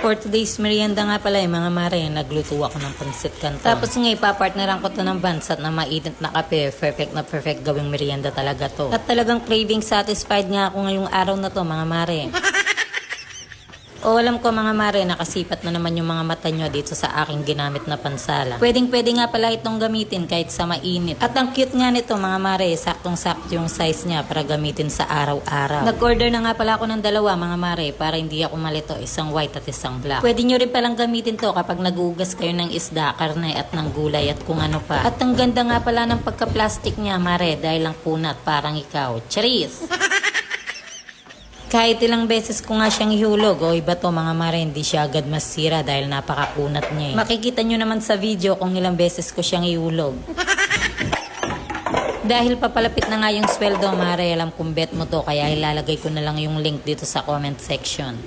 For today's merienda nga pala mga mare, nagluto ako ng pansit canton. Tapos nga ipapartneran ko to ng bansat na mainit na kape. Perfect na perfect gawing merienda talaga to. At talagang craving satisfied nga ako ngayong araw na to mga mare. O alam ko mga mare, nakasipat na naman yung mga mata nyo dito sa aking ginamit na pansala. Pwedeng nga pala itong gamitin kahit sa mainit. At ang cute nga nito mga mare, saktong-sakto yung size niya para gamitin sa araw-araw. Nag-order na nga pala ako ng dalawa mga mare para hindi ako malito, isang white at isang black. Pwede nyo rin palang gamitin to kapag nag-uugas kayo ng isda, karne at ng gulay at kung ano pa. At ang ganda nga pala ng pagka-plastic niya mare dahil lang punat parang ikaw. Charis! Kahit ilang beses ko nga siyang ihulog o iba to mga mare, hindi siya agad masira dahil napakakunat niya. Makikita nyo naman sa video kung ilang beses ko siyang ihulog. Dahil papalapit na nga yung sweldo mare, alam kong bet mo to kaya ilalagay ko na lang yung link dito sa comment section.